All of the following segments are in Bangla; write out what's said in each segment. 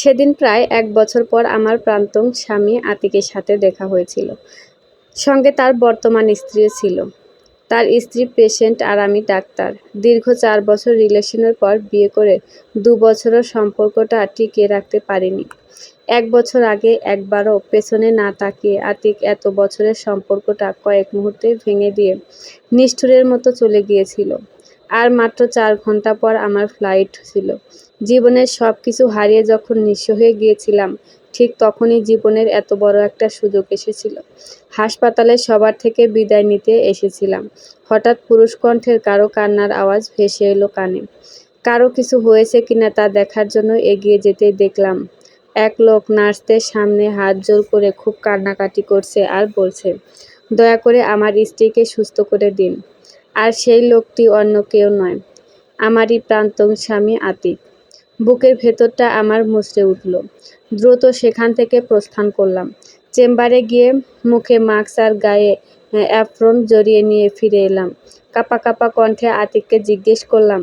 সেদিন প্রায় ১ বছর পর আমার প্রাক্তন স্বামী আতিকের সাথে দেখা হয়েছিল। সঙ্গে তার বর্তমান স্ত্রীও ছিল। তার স্ত্রী পেশেন্ট আর আমি ডাক্তার। দীর্ঘ ৪ বছর রিলেশনের পর বিয়ে করে ২ বছরের সম্পর্কটা টিকিয়ে রাখতে পারিনি। ১ বছর আগে একবারও পেছনে না তাকিয়ে আতিক এত বছরের সম্পর্কটা কয়েক মুহূর্তেই ভেঙে দিয়ে নিষ্ঠুরের মতো চলে গিয়েছিল। আর মাত্র ৪ ঘন্টা পর আমার ফ্লাইট ছিল। জীবনের সবকিছু হারিয়ে যখন নিঃস্ব হয়ে গিয়েছিলাম, ঠিক তখনই জীবনের এত বড় একটা সুযোগ এসেছিল। হাসপাতালে সবার থেকে বিদায় নিতে এসেছিলাম। হঠাৎ পুরুষ কণ্ঠের কারো কান্নার আওয়াজ ভেসে এলো কানে। কারো কিছু হয়েছে কিনা তা দেখার জন্য এগিয়ে যেতেই দেখলাম এক লোক নার্সদের সামনে হাত জোড় করে খুব কান্নাকাটি করছে আর বলছে, দয়া করে আমার স্ত্রীকে সুস্থ করে দিন। আর সেই লোকটি অন্য কেউ নয়, আমারই প্রাক্তন স্বামী আতিক। বুকের ভেতরটা আমার মুচড়ে উঠল। দ্রুত সেখান থেকে প্রস্থান করলাম। চেম্বারে গিয়ে মুখে মাস্ক আর গায়ে অ্যাপ্রন জড়িয়ে নিয়ে ফিরে এলাম। কাঁপা কাঁপা কণ্ঠে আতিককে জিজ্ঞেস করলাম,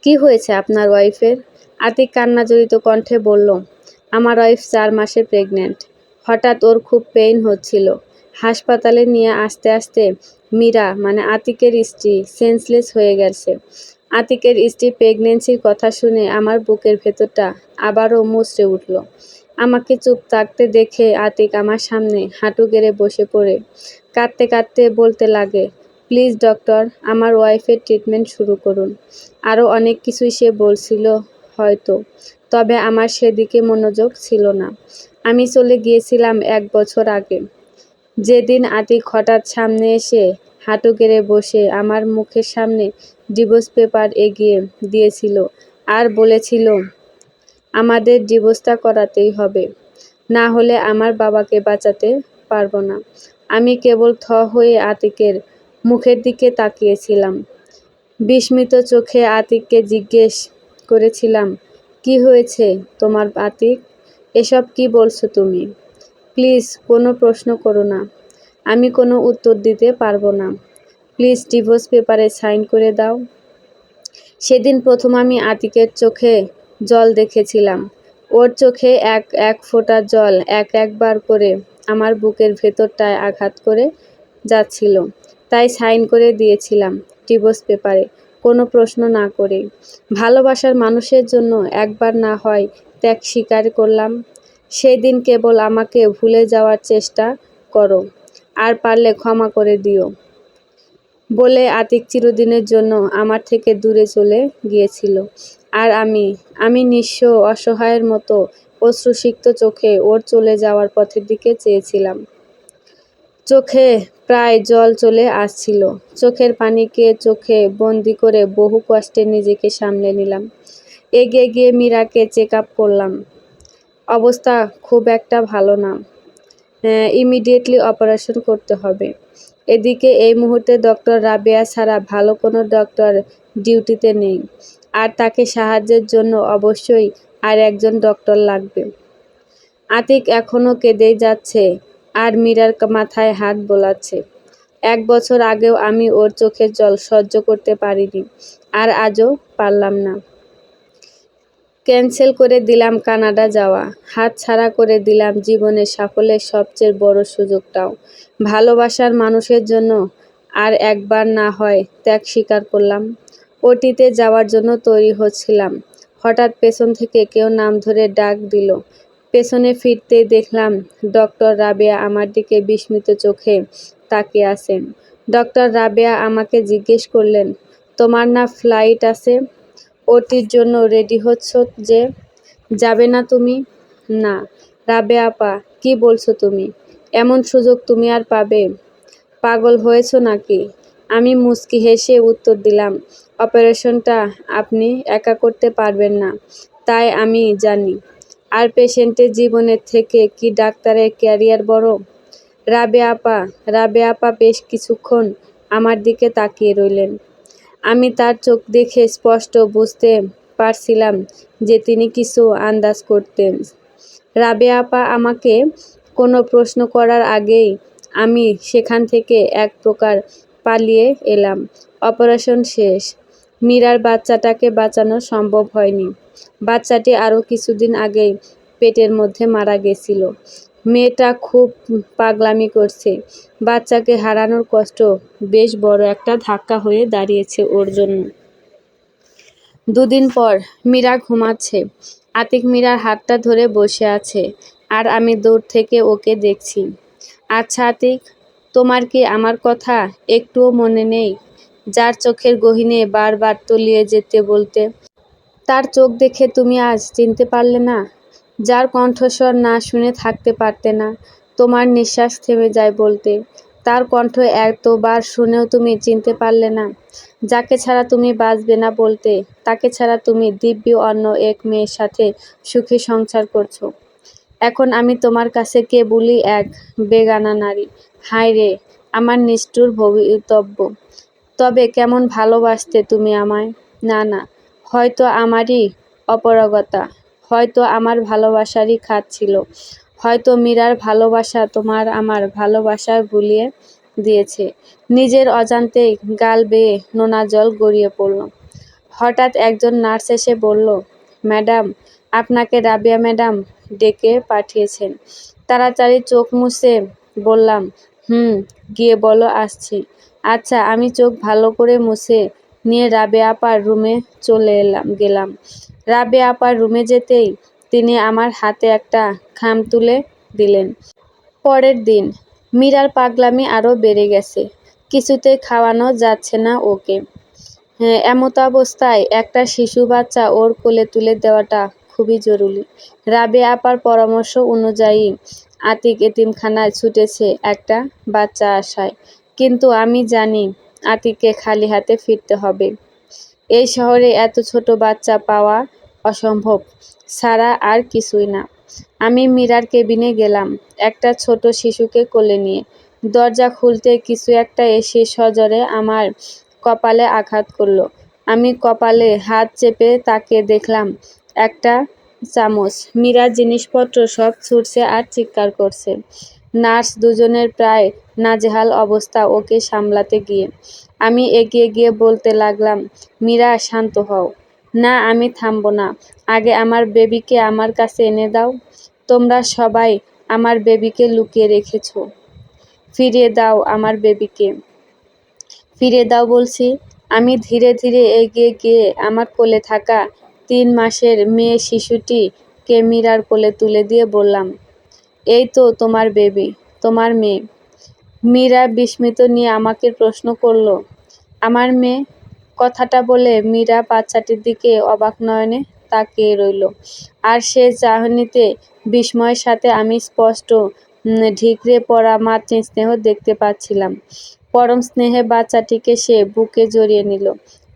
কি হয়েছে আপনার ওয়াইফের? আতিক কান্নাজড়িত কণ্ঠে বলল, আমার ওয়াইফ ৪ মাসে প্রেগন্যান্ট। হঠাৎ ওর খুব পেইন হচ্ছিল। হাসপাতালে নিয়ে আসতে আসতে মীরা মানে আতিকের স্ত্রী সেন্সলেস হয়ে গেছে। আতিকের স্ত্রী প্রেগনেন্সির কথা শুনে আমার বুকের ভেতরটা আবারও মুচড়ে উঠল। আমাকে চুপ থাকতে দেখে আতিক আমার সামনে হাঁটু গেড়ে বসে পড়ে কাঁদতে কাঁদতে বলতে লাগে, প্লিজ ডক্টর, আমার ওয়াইফের ট্রিটমেন্ট শুরু করুন। আরও অনেক কিছুই সে বলছিল হয়তো, তবে আমার সেদিকে মনোযোগ ছিল না। আমি চলে গিয়েছিলাম ১ বছর আগে, যেদিন আতিক হঠাৎ সামনে এসে হাঁটু গেড়ে বসে আমার মুখের সামনে ডিভোর্স পেপার এগিয়ে দিয়েছিল আর বলেছিল, আমাদের ডিভোর্সটা করাতেই হবে, না হলে আমার বাবাকে বাঁচাতে পারবো না। আমি কেবল থ হয়ে আতিকের মুখের দিকে তাকিয়েছিলাম। বিস্মিত চোখে আতিককে জিজ্ঞেস করেছিলাম, কি হয়েছে তোমার আতিক? এসব কি বলছো তুমি? প্লিজ কোনো প্রশ্ন করো না। আমি কোনো উত্তর দিতে পারবো না। প্লিজ ডিভোর্স পেপারে সাইন করে দাও। সেদিন প্রথম আমি আতিকের চোখে জল দেখেছিলাম। ওর চোখে এক এক ফোঁটা জল একবার করে আমার বুকের ভেতরটায় আঘাত করে যাচ্ছিল। তাই সাইন করে দিয়েছিলাম ডিভোর্স পেপারে, কোনো প্রশ্ন না করেই। ভালোবাসার মানুষের জন্য একবার না হয় ত্যাগ স্বীকার করলাম। সেই দিন কেবল আমাকে ভুলে যাওয়ার চেষ্টা করো, আর পারলে ক্ষমা করে দিও বলে আতিক চিরদিনের জন্য আমার থেকে দূরে চলে গিয়েছিল। আর আমি নিঃস্ব অসহায়ের মতো অশ্রুসিক্ত চোখে ওর চলে যাওয়ার পথের দিকে চেয়েছিলাম। চোখে প্রায় জল চলে আসছিল। চোখের পানিকে চোখে বন্দি করে বহু কষ্টে নিজেকে সামলে নিলাম। এগিয়ে গিয়ে মীরাকে চেক আপ করলাম। অবস্থা খুব একটা ভালো না, ইমিডিয়েটলি অপারেশন করতে হবে। এদিকে এই মুহূর্তে ডক্টর রাবেয়া ছাড়া ভালো কোনো ডক্টর ডিউটিতে নেই, আর তাকে সাহায্যের জন্য অবশ্যই আর একজন ডক্টর লাগবে। আতিক এখনও কেঁদেই যাচ্ছে আর মীরার মাথায় হাত বোলাচ্ছে। ১ বছর আগেও আমি ওর চোখের জল সহ্য করতে পারিনি, আর আজও পারলাম না। ক্যান্সেল করে দিলাম কানাডা যাওয়া, হাতছাড়া করে দিলাম জীবনের সাফল্যের সবচেয়ে বড় সুযোগটাও। ভালোবাসার মানুষের জন্য আর একবার না হয় ত্যাগ স্বীকার করলাম। ওটিতে যাওয়ার জন্য তৈরি হচ্ছিলাম। হঠাৎ পেছন থেকে কেউ নাম ধরে ডাক দিল। পেছনে ফিরতেই দেখলাম ডক্টর রাবেয়া আমার দিকে বিস্মিত চোখে তাকিয়ে আছেন। ডক্টর রাবেয়া আমাকে জিজ্ঞেস করলেন, তোমার না ফ্লাইট আছে? ওটির জন্য রেডি হচ্ছ যে, যাবে না তুমি? না। রাবেয়া আপা, কি বলছো তুমি? এমন সুযোগ তুমি আর পাবে? পাগল হয়েছ নাকি? আমি মুচকি হেসে উত্তর দিলাম, অপারেশনটা আপনি একা করতে পারবেন না, তাই আমি জানি। আর পেশেন্টের জীবনের থেকে কি ডাক্তারের ক্যারিয়ার বড়? রাবেয়া আপা বেশ কিছুক্ষণ আমার দিকে তাকিয়ে রইলেন। আমি তার চোখ দেখে স্পষ্ট বুঝতে পারছিলাম যে তিনি কিছু আন্দাজ করতেন। রাবেয়া আপা আমাকে কোনো প্রশ্ন করার আগেই আমি সেখান থেকে এক প্রকার পালিয়ে এলাম। অপারেশন শেষ। মীরার বাচ্চাটাকে বাঁচানো সম্ভব হয়নি। বাচ্চাটি আরও কিছুদিন আগেই পেটের মধ্যে মারা গেছিল। মেয়েটা খুব পাগলামি করছে। বাচ্চাকে হারানোর কষ্ট বেশ বড় একটা ধাক্কা হয়ে দাঁড়িয়েছে ওর জন্য। দুদিন পর মীরা ঘুমাচ্ছে। আতিক মীরার হাতটা ধরে বসে আছে, আর আমি দূর থেকে ওকে দেখছি। আচ্ছা আতিক, তোমার কি আমার কথা একটুও মনে নেই? যার চোখের গহীনে বারবার তলিয়ে যেতে বলতে, তার চোখ দেখে তুমি আজ চিনতে পারলে না? যার কণ্ঠস্বর না শুনে থাকতে পারতে না, তোমার নিঃশ্বাস থেমে যায় বলতে, তার কণ্ঠ এতবার শুনেও তুমি চিনতে পারলে না? যাকে ছাড়া তুমি বাঁচবে না বলতে, তাকে ছাড়া তুমি দিব্যি অন্য এক মেয়ের সাথে সুখী সংসার করছো। এখন আমি তোমার কাছে কেবলই এক বেগানা নারী। হায় রে, আমার নিষ্ঠুর ভবিতব্য। তবে কেমন ভালোবাসতে তুমি আমায়? না না, হয়তো আমারই অপারগতা, হয়তো আমার ভালোবাসারই খাত ছিল, হয়তো মীরার ভালোবাসা তোমার আমার ভালোবাসায় ভুলিয়ে দিয়েছে। নিজের অজান্তেই গাল বেয়ে নোনা জল গড়িয়ে পড়ল। হঠাৎ একজন নার্স এসে বলল, ম্যাডাম, আপনাকে রাবেয়া ম্যাডাম ডেকে পাঠিয়েছেন। তাড়াতাড়ি চোখ মুছে বললাম, গিয়ে বলো আসছি। আচ্ছা, আমি চোখ ভালো করে মুছে নিয়ে রাবেয়া আপার রুমে গেলাম। রাবেয়া আপার রুমে যেতেই তিনি আমার হাতে একটা খাম তুলে দিলেন। পরের দিন মীরার পাগলামি আরও বেড়ে গেছে। কিছুতেই খাওয়ানো যাচ্ছে না ওকে। এমতাবস্থায় একটা শিশু বাচ্চা ওর কোলে তুলে দেওয়াটা খুবই জরুরি। রাবেয়া আপার পরামর্শ অনুযায়ী আতিক এতিমখানায় ছুটেছে একটা বাচ্চা আসায়। কিন্তু আমি জানি আতিককে খালি হাতে ফিরতে হবে। এই শহরে এত ছোট বাচ্চা পাওয়া অসম্ভব ছাড়া আর কিছুই না। আমি মীরার কেবিনে গেলাম একটা ছোট শিশুকে কোলে নিয়ে। দরজা খুলতে কিছু একটা এসে সজোরে আমার কপালে আঘাত করলো। আমি কপালে হাত চেপে তাকিয়ে দেখলাম একটা চামচ। মীরার জিনিসপত্র সব ছুটছে আর চিৎকার করছে। নার্স দুজনের প্রায় নাজেহাল অবস্থা ওকে সামলাতে গিয়ে। আমি এগিয়ে গিয়ে বলতে লাগলাম, মীরা শান্ত হও। না, আমি থামবো না। আগে আমার বেবিকে আমার কাছে এনে দাও। তোমরা সবাই আমার বেবিকে লুকিয়ে রেখেছো। ফিরিয়ে দাও আমার বেবিকে। ফিরিয়ে দাও বলছি। আমি ধীরে ধীরে এগিয়ে গিয়ে আমার কোলে থাকা 3 মাসের মেয়ে শিশুটিকে মীরার কোলে তুলে দিয়ে বললাম, এই তো তোমার বেবি, তোমার মেয়ে। মীরা বিস্মিত নিয়ে আমাকে প্রশ্ন করল, আমার মেয়ে? কথাটা বলে মীরা বাচ্চাটির দিকে অবাক নয়নে তাকিয়ে রইল। আর সে চাহনিতে বিস্ময়ের সাথে আমি স্পষ্ট ঢিকরে পড়া মাতৃস্নেহ দেখতে পাচ্ছিলাম। পরম স্নেহে বাচ্চাটিকে সে বুকে জড়িয়ে নিল।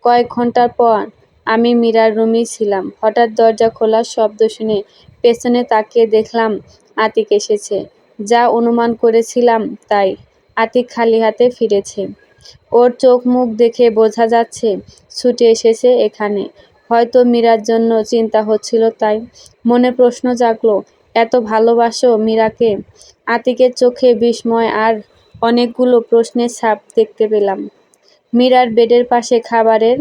কয়েক ঘন্টার পর আমি মীরার রুমেই ছিলাম। হঠাৎ দরজা খোলার শব্দ শুনে পেছনে তাকিয়ে দেখলাম আতিক এসেছে। যা অনুমান করেছিলাম তাই, আতিক খালি হাতে ফিরেছে। ওর চোখ মুখ দেখে বোঝা যাচ্ছে ছুটে এসেছে এখানে। হয়তো মীরার জন্য চিন্তা হচ্ছিল তাই। মনে প্রশ্ন জাগলো, এত ভালোবাসো মীরাকে? আতিকের চোখে বিস্ময় আর অনেকগুলো প্রশ্নের ছাপ দেখতে পেলাম। মীরার বেডের পাশে খাবারের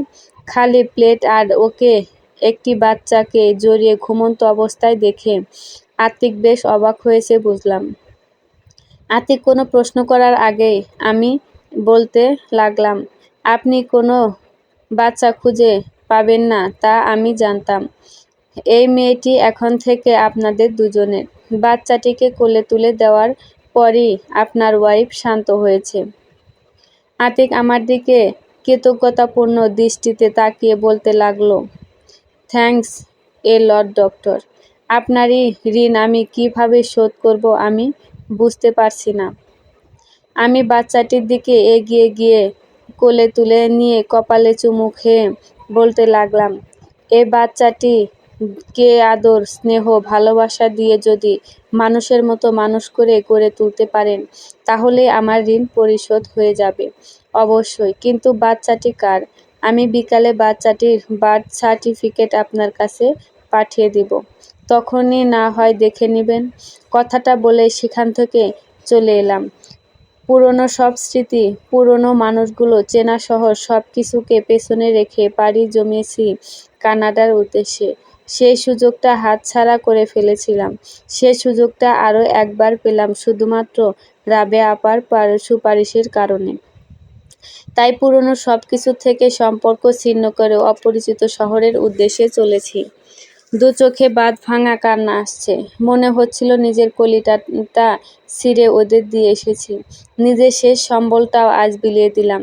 খালি প্লেট আর ওকে একটি বাচ্চাকে জড়িয়ে ঘুমন্ত অবস্থায় দেখে আতিক বেশ অবাক হয়েছে বুঝলাম। আতিক কোনো প্রশ্ন করার আগেই আমি বলতে লাগলাম, আপনি কোনো বাচ্চা খুঁজে পাবেন না তা আমি জানতাম। এই মেয়েটি এখন থেকে আপনাদের দুজনের। বাচ্চাটিকে কোলে তুলে দেওয়ার পরই আপনার ওয়াইফ শান্ত হয়েছে। আতিক আমার দিকে কৃতজ্ঞতাপূর্ণ দৃষ্টিতে তাকিয়ে বলতে লাগলো, থ্যাঙ্কস এ লট ডক্টর। আপনারই ঋণ আমি কিভাবে শোধ করব আমি বুঝতে পারছি না। আমি বাচ্চাটির দিকে এগিয়ে গিয়ে কোলে তুলে নিয়ে কপালে চুমু খেয়ে বলতে লাগলাম, এই বাচ্চাটি কে আদর স্নেহ ভালোবাসা দিয়ে যদি মানুষের মতো মানুষ করে গড়ে তুলতে পারেন, তাহলে আমার ঋণ পরিশোধ হয়ে যাবে অবশ্যই। কিন্তু বাচ্চাটি কার? আমি বিকালে বাচ্চাটির বার্থ সার্টিফিকেট আপনার কাছে পাঠিয়ে দিব, তখনই না হয় দেখে নেবেন। কথাটা বলে সেখান থেকে চলে এলাম। পুরনো সব স্মৃতি, পুরনো মানুষগুলো, চেনা শহর সব কিছুকে পেছনে রেখে পাড়ি জমিয়েছি কানাডার উদ্দেশ্যে। সেই সুযোগটা হাতছাড়া করে ফেলেছিলাম। সে সুযোগটা আরও একবার পেলাম শুধুমাত্র রাবেয়া আপার সুপারিশের কারণে। তাই পুরনো সবকিছু থেকে সম্পর্ক ছিন্ন করে অপরিচিত শহরের উদ্দেশ্যে চলেছি। দু চোখে বাঁধ ভাঙা কান্না আসছে। মনে হচ্ছিল নিজের কলিজাটা ছিঁড়ে ওদের দিয়ে এসেছি। নিজের শেষ সম্বলটাও আজ বিলিয়ে দিলাম।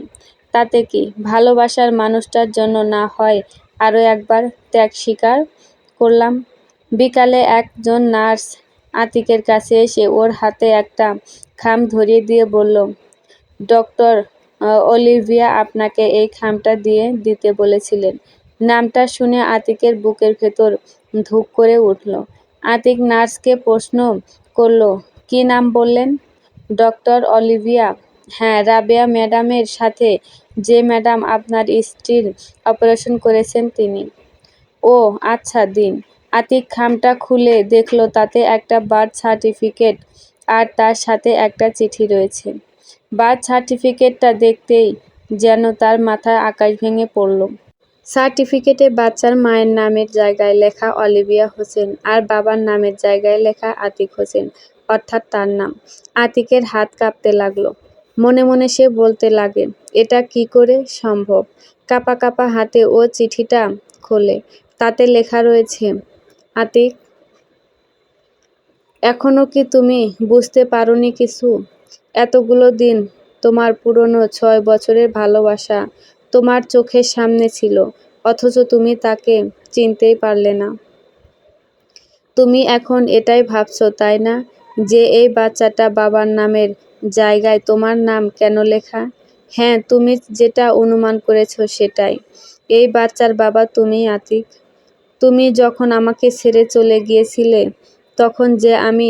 তাতে কি, ভালোবাসার মানুষটার জন্য না হয় আরও একবার ত্যাগ স্বীকার করলাম। বিকালে একজন নার্স আতিকের কাছে এসে ওর হাতে একটা খাম ধরিয়ে দিয়ে বলল, ডক্টর অলিভিয়া আপনাকে এই খামটা দিয়ে দিতে বলেছিলেন। নামটা শুনে আতিকের বুকের ভেতর ধুক করে উঠল। আতিক নার্সকে প্রশ্ন করল, কী নাম বললেন? Doctor Olivia. হ্যাঁ, রাবেয়া ম্যাডামের সাথে যে ম্যাডাম আপনার স্ত্রীর অপারেশন করেছেন তিনি। ও আচ্ছা, দিন। আতিক খামটা খুলে দেখল তাতে একটা বার্থ সার্টিফিকেট আর তার সাথে একটা চিঠি রয়েছে। বার্থ সার্টিফিকেটটা দেখতেই যেন তার মাথায় আকাশ ভেঙে পড়ল। সার্টিফিকেটে বাচ্চার মায়ের নামের জায়গায় লেখা অলিভিয়া হোসেন আর বাবার নামের জায়গায় লেখা আতিক হোসেন, অর্থাৎ তার নাম। আতিকের হাত কাঁপতে লাগলো। মনে মনে সে বলতে লাগে, এটা কি করে সম্ভব? কাঁপা কাঁপা হাতে ও চিঠিটা খোলে। তাতে লেখা রয়েছে, আতিক, এখনো কি তুমি বুঝতে পারোনি কিছু? এতগুলো দিন তোমার পুরনো 6 বছরের ভালোবাসা তোমার চোখের সামনে ছিল, অথচ তুমি তাকে চিনতেই পারলে না। তুমি এখন এটাই ভাবছো, তাই না, যে এই বাচ্চাটা বাবার নামের জায়গায় তোমার নাম কেন লেখা? হ্যাঁ, তুমি যেটা অনুমান করেছো সেটাই। এই বাচ্চার বাবা তুমিই, আতিক। তুমি যখন আমাকে ছেড়ে চলে গিয়েছিলে, তখন যে আমি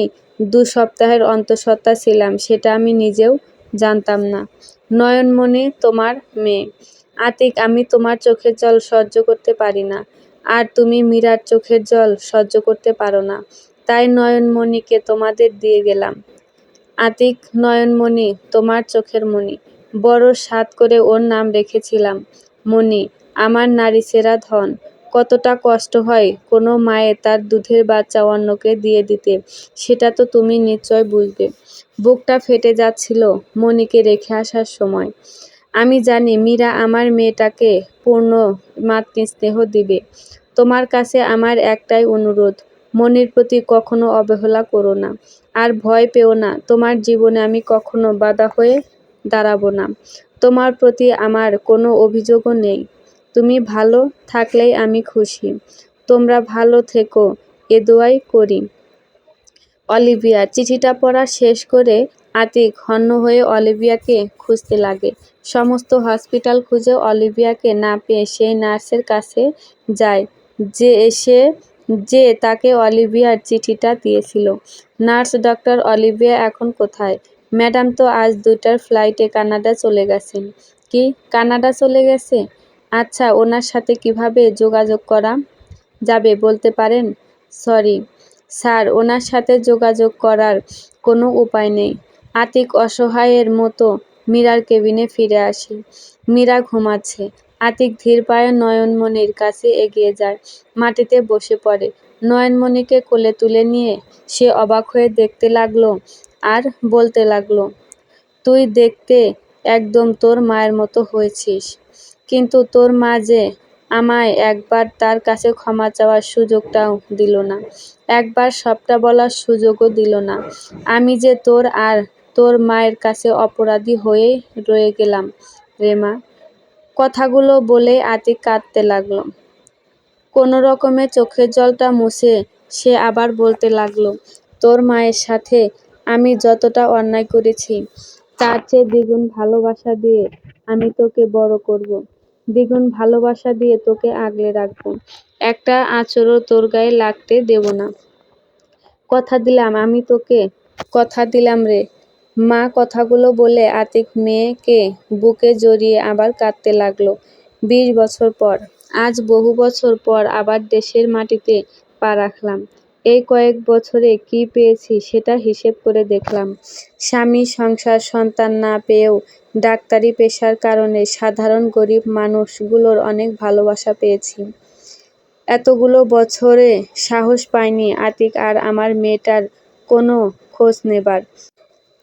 2 সপ্তাহের অন্তঃসত্ত্বা ছিলাম সেটা আমি নিজেও জানতাম না। নয়নমণি তোমার মেয়ে। আতিক, আমি তোমার চোখের জল সহ্য করতে পারি না, আর তুমি মীরার চোখের জল সহ্য করতে পারো না। তাই নয়নমণিকে তোমাদের দিয়ে গেলাম। আতিক, নয়নমণি তোমার চোখের মণি। বড় সাধ করে ওর নাম রেখেছিলাম মণি, আমার নারীসেরা ধন। কতটা কষ্ট হয় কোনো মায়ের তার দুধের বাচ্চা অন্যকে দিয়ে দিতে, সেটা তো তুমি নিশ্চয় বুঝবে। বুকটা ফেটে যাচ্ছিল মণিকে রেখে আসার সময়। আমি জানি মীরা আমার মেয়েটাকে পূর্ণ মাতৃস্নেহ দিবে। তোমার কাছে আমার একটাই অনুরোধ, মনির প্রতি কখনো অবহেলা করো না, আর ভয় পেও না। তোমার জীবনে আমি কখনো বাধা হয়ে দাঁড়াবো না। তোমার প্রতি আমার কোনো অভিযোগও নেই। তুমি ভালো থাকলেই আমি খুশি। তোমরা ভালো থেকো, এ দোয়াই করি। অলিভিয়া। চিঠিটা পড়া শেষ করে আতিক হন্য হয়ে অলিভিয়াকে খুঁজতে লাগে। সমস্ত হসপিটাল খুঁজে অলিভিয়াকে না পেয়ে সেই নার্সের কাছে যায় যে তাকে অলিভিয়ার চিঠিটা দিয়েছিল। নার্স, ডক্টর অলিভিয়া এখন কোথায়? ম্যাডাম তো আজ 2টার ফ্লাইটে কানাডা চলে গেছেন। কি, কানাডা চলে গেছে? আচ্ছা, ওনার সাথে কিভাবে যোগাযোগ করা যাবে বলতে পারেন? সরি স্যার, ওনার সাথে যোগাযোগ করার কোনো উপায় নেই। আতিক অসহায়ের মতো মীরার কেবিনে ফিরে আসে। মীরা ঘুমাচ্ছে। আতিক ধীর পায়ে নয়নমণির কাছে এগিয়ে যায়, মাটিতে বসে পড়ে। নয়নমণিকে কোলে তুলে নিয়ে সে অবাক হয়ে দেখতে লাগলো আর বলতে লাগলো, তুই দেখতে একদম তোর মায়ের মতো হয়েছিস, কিন্তু তোর মা যে আমায় একবার তার কাছে ক্ষমা চাওয়ার সুযোগটাও দিল না, একবার সবটা বলার সুযোগও দিল না। আমি যে তোর আর তোর মায়ের কাছে অপরাধী হয়েই রয়ে গেলাম রে মা। কথাগুলো বলেই আতিক কাঁদতে লাগলো। কোনো রকমে চোখের জলটা মুছে সে আবার বলতে লাগলো, তোর মায়ের সাথে আমি যতটা অন্যায় করেছি, তার চেয়ে দ্বিগুণ ভালোবাসা দিয়ে আমি তোকে বড় করব, দ্বিগুণ ভালোবাসা দিয়ে তোকে আগলে রাখবো, একটা আঁচড়ও তোর গায়ে লাগতে দেব না। কথা দিলাম আমি তোকে, কথা দিলাম রে মা। কথাগুলো বলে আতিক মেয়েকে বুকে জড়িয়ে আবার কাঁদতে লাগলো। 20 বছর পর, আজ বহু বছর পর আবার দেশের মাটিতে পা রাখলাম। এই কয়েক বছরে কি পেয়েছি সেটা হিসেব করে দেখলাম। স্বামী, সংসার, সন্তান না পেয়েও ডাক্তারি পেশার কারণে সাধারণ গরিব মানুষগুলোর অনেক ভালোবাসা পেয়েছি। এতগুলো বছরে সাহস পায়নি আতিক আর আমার মেয়েটার কোনো খোঁজ নেবার।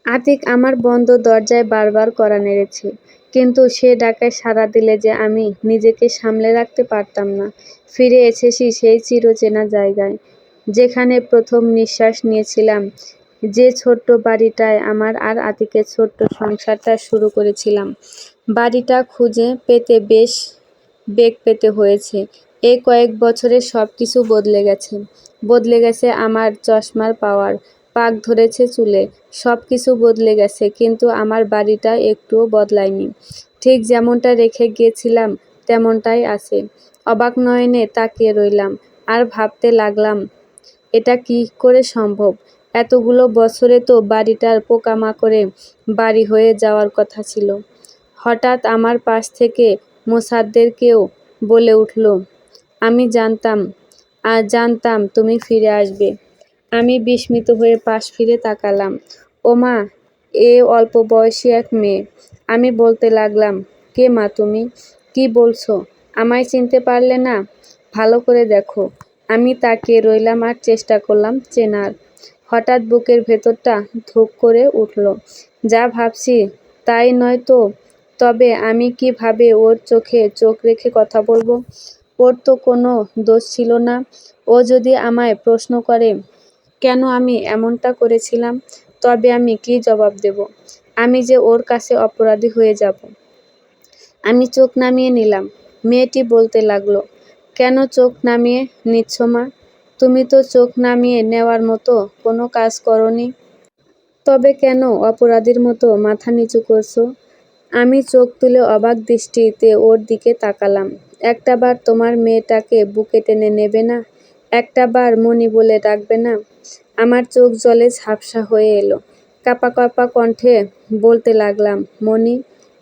আতিক আমার বন্ধ দরজায় বারবার কড়া নেড়েছে, কিন্তু সে ডাকায় সাড়া দিলে যে আমি নিজেকে সামলে রাখতে পারতাম না। ফিরে এসেছি সেই চিরচেনা জায়গায়, যেখানে প্রথম নিঃশ্বাস নিয়েছিলাম, যে ছোট্ট বাড়িটায় আমার আর আতিকের ছোট্ট সংসারটা শুরু করেছিলাম। বাড়িটা খুঁজে পেতে বেশ বেগ পেতে হয়েছে। এই কয়েক বছরে সব কিছু বদলে গেছে। বদলে গেছে আমার চশমার পাওয়ার, পাক ধরেছে চুলে, সব কিছু বদলে গেছে, কিন্তু আমার বাড়িটা একটুও বদলায়নি। ঠিক যেমনটা রেখে গিয়েছিলাম তেমনটাই আছে। অবাক নয়নে তাকিয়ে রইলাম আর ভাবতে লাগলাম, এটা কি করে সম্ভব? এতগুলো বছরে তো বাড়িটার পোকামাকড়ে বাড়ি হয়ে যাওয়ার কথা ছিল। হঠাৎ আমার পাশ থেকে মোসাদ্দেক কেউ বলে উঠল, আমি জানতাম তুমি ফিরে আসবে। আমি বিস্মিত হয়ে পাশ ফিরে তাকালাম। ওমা, এ অল্প বয়সী এক মেয়ে। আমি বলতে লাগলাম, কে মা তুমি? কি বলছো? আমায় চিনতে পারলে না? ভালো করে দেখো। আমি তাকিয়ে রইলাম আর চেষ্টা করলাম চেনার। হঠাৎ বুকের ভেতরটা ধুক করে উঠল। যা ভাবছি তাই নয় তো। তবে আমি কিভাবে ওর চোখে চোখ রেখে কথা বলবো? ওর তো কোনো দোষ ছিল না। ও যদি আমায় প্রশ্ন করে কেন আমি এমনটা করেছিলাম, তবে আমি কি জবাব দেব? আমি যে ওর কাছে অপরাধী হয়ে যাব। আমি চোখ নামিয়ে নিলাম। মেয়েটি বলতে লাগলো, কেন চোখ নামিয়ে নিচ্ছ মা? তুমি তো চোখ নামিয়ে নেওয়ার মতো কোনো কাজ করনি। তবে কেন অপরাধীর মতো মাথা নিচু করছো? আমি চোখ তুলে অবাক দৃষ্টিতে ওর দিকে তাকালাম। একটাবার তোমার মেয়েটাকে বুকে টেনে নেবে না? একটাবার মণি বলে ডাকবে না? আমার চোখ জলে ঝাপসা হয়ে এলো। কাঁপা কাঁপা কণ্ঠে বলতে লাগলাম, মণি,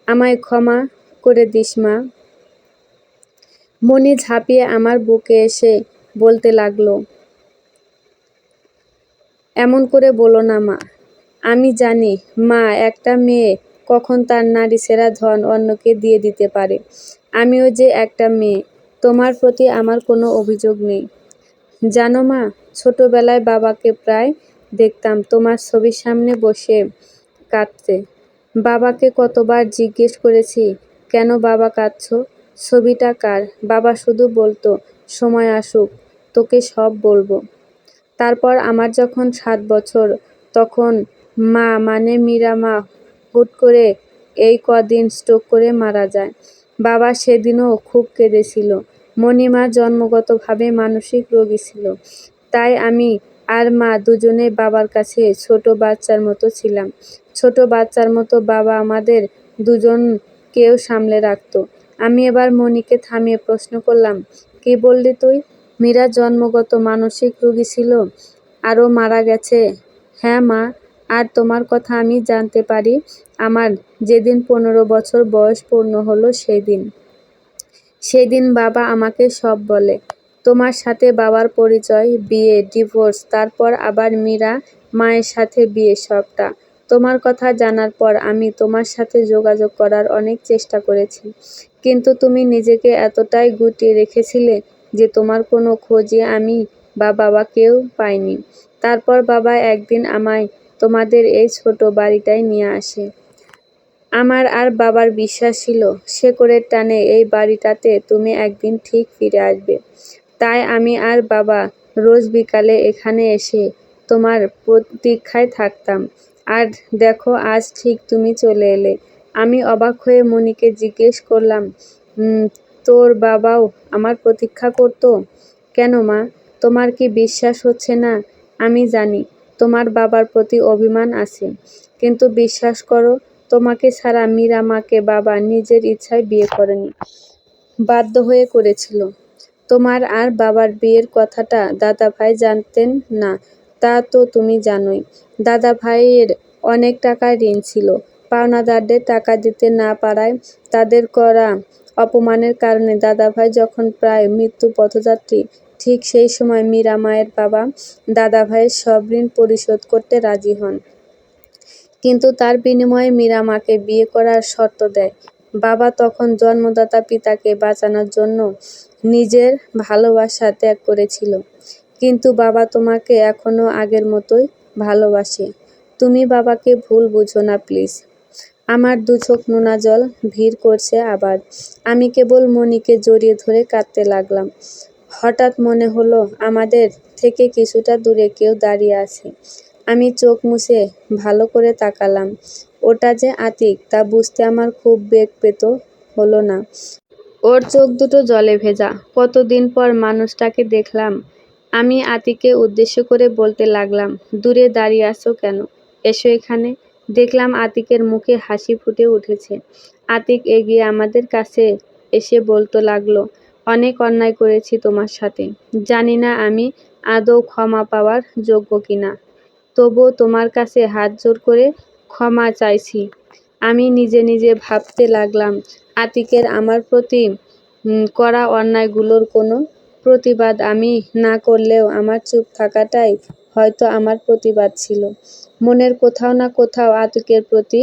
আমায় ক্ষমা করে দিস মা। মণি ঝাঁপিয়ে আমার বুকে এসে বলতে লাগলো, এমন করে বলো না মা। আমি জানি মা, একটা মেয়ে কখন তার নারী সেরা ধন অন্যকে দিয়ে দিতে পারে। আমিও যে একটা মেয়ে। তোমার প্রতি আমার কোনো অভিযোগ নেই। জানো মা, ছোটবেলায় বাবাকে প্রায় দেখতাম তোমার ছবির সামনে বসে কাঁদতে। বাবাকে কতবার জিজ্ঞেস করেছি, কেন বাবা কাঁদছো? ছবিটা কার? বাবা শুধু বলতো, সময় আসুক, তোকে সব বলবো। তারপর আমার যখন 7 বছর, তখন মা মানে মীরা মা হুট করে এই কদিন স্ট্রোক করে মারা যায়। বাবা সেদিনও খুব কেঁদেছিল। মণিমা জন্মগতভাবে মানসিক রোগী ছিল। তাই আমি আর মা দুজনেই বাবার কাছে ছোট বাচ্চার মতো ছিলাম। ছোট বাচ্চার মতো বাবা আমাদের দুজনকেও সামলে রাখতো। আমি এবার মণিকে থামিয়ে প্রশ্ন করলাম, কি বললি তুই? মীরা জন্মগত মানসিক রোগী ছিল আরও মারা গেছে? হ্যাঁ মা, আর তোমার কথা আমি জানতে পারি আমার যেদিন 15 বছর বয়স পূর্ণ হলো সেদিন বাবা আমাকে সব বলে। তোমার সাথে বাবার পরিচয়, বিয়ে, ডিভোর্স, তারপর আবার মীরা মায়ের সাথে বিয়ে, সবটা। তোমার কথা জানার পর আমি তোমার সাথে যোগাযোগ করার অনেক চেষ্টা করেছি, কিন্তু তুমি নিজেকে এতটাই গুটিয়ে রেখেছিলে যে তোমার কোনো খোঁজই আমি বা বাবা কেউ পাইনি। তারপর বাবা একদিন আমায় তোমাদের এই ছোট বাড়িটায় নিয়ে আসে। আমার আর বাবার বিশ্বাস ছিল, শেকড়ের টানে এই বাড়িটাতে তুমি একদিন ঠিক ফিরে আসবে। তাই আমি আর বাবা রোজ বিকালে এখানে এসে তোমার প্রতীক্ষায় থাকতাম। আর দেখো, আজ ঠিক তুমি চলে এলে। আমি অবাক হয়ে মণিকে জিজ্ঞেস করলাম, তোর বাবাও আমার প্রতীক্ষা করতো? কেন মা, তোমার কি বিশ্বাস হচ্ছে না? আমি জানি তোমার বাবার প্রতি অভিমান আছে, কিন্তু বিশ্বাস করো, তোমাকে ছাড়া মীরা মাকে বাবা নিজের ইচ্ছায় বিয়ে করেনি, বাধ্য হয়ে করেছিল। তোমার আর বাবার বিয়ের কথাটা দাদাভাই জানতেন না, তা তো তুমি জানোই। দাদাভাইয়ের অনেক টাকা ঋণ ছিল। পাওনাদারদের টাকা দিতে না পারায় তাদের করা অপমানের কারণে দাদাভাই যখন প্রায় মৃত্যু পথযাত্রী, ঠিক সেই সময় মীরা মায়ের বাবা দাদাভাইয়ের সব ঋণ পরিশোধ করতে রাজি হন। কিন্তু তার বিনিময়ে মীরা মাকে বিয়ে করার শর্ত দেয়। বাবা তখন জন্মদাতা পিতাকে বাঁচানোর জন্য নিজের ভালোবাসা ত্যাগ করেছিল। কিন্তু বাবা তোমাকে এখনো আগের মতোই ভালোবাসে। তুমি বাবাকে ভুল বুঝো না প্লিজ। আমার দু চোখ নোনা জল ভিড় করছে আবার। আমি কেবল মণিকে জড়িয়ে ধরে কাঁদতে লাগলাম। হঠাৎ মনে হলো আমাদের থেকে কিছুটা দূরে কেউ দাঁড়িয়ে আছে। আমি চোখ মুছে ভালো করে তাকালাম। ওটা যে আতিক তা বুঝতে আমার খুব বেগ পেতে হলো না। ওর চোখ দুটো জলে ভেজা। কতদিন পর মানুষটাকে দেখলাম। আমি আতিককে উদ্দেশ্য করে বলতে লাগলাম, দূরে দাঁড়িয়ে আছো কেন? এসো এখানে। দেখলাম আতিকের মুখে হাসি ফুটে উঠেছে। আতিক এগিয়ে আমাদের কাছে এসে বলতে লাগলো, অনেক অন্যায় করেছি তোমার সাথে। জানি না আমি আদৌ ক্ষমা পাওয়ার যোগ্য কিনা। তবুও তোমার কাছে হাত জোর করে ক্ষমা চাইছি। আমি নিজে নিজে ভাবতে লাগলাম, আতিকের আমার প্রতি করা অন্যায়গুলোর কোনো প্রতিবাদ আমি না করলেও আমার চুপ থাকাটাই হয়তো আমার প্রতিবাদ ছিল। মনের কোথাও না কোথাও আতিকের প্রতি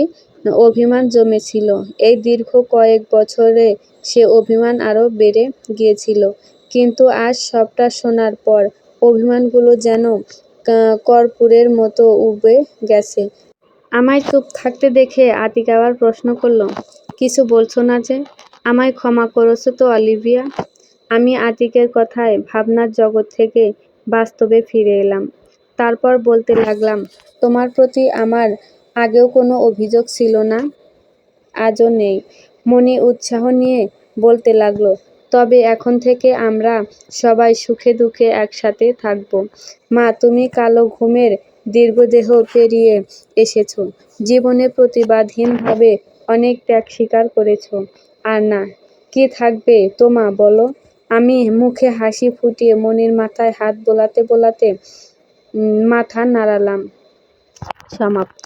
অভিমান জমেছিল। এই দীর্ঘ কয়েক বছরে সে অভিমান আরও বেড়ে গিয়েছিল। কিন্তু আজ সবটা শোনার পর অভিমানগুলো যেন কর্পূরের মতো উবে গেছে। আমায় চুপ থাকতে দেখে আতিক আবার প্রশ্ন করলো, কিছু বলছো না যে? আমায় ক্ষমা করেছো তো অলিভিয়া? আমি আতিকের কথায় ভাবনার জগৎ থেকে বাস্তবে ফিরে এলাম। তারপর বলতে লাগলাম, তোমার প্রতি আমার আগেও কোনো অভিযোগ ছিল না, আজও নেই। মনি উৎসাহ নিয়ে বলতে লাগলো, তবে এখন থেকে আমরা সবাই সুখে দুঃখে একসাথে থাকবো। মা, তুমি কালো ঘুমের দীর্ঘদেহ পেরিয়ে এসেছো। জীবনে প্রতিবাদহীনভাবে অনেক ত্যাগ স্বীকার করেছো। আর না, কি থাকবে তোমা বলো? আমি মুখে হাসি ফুটিয়ে মনির মাথায় হাত বোলাতে বোলাতে মাথা নাড়ালাম। সমাপ্ত।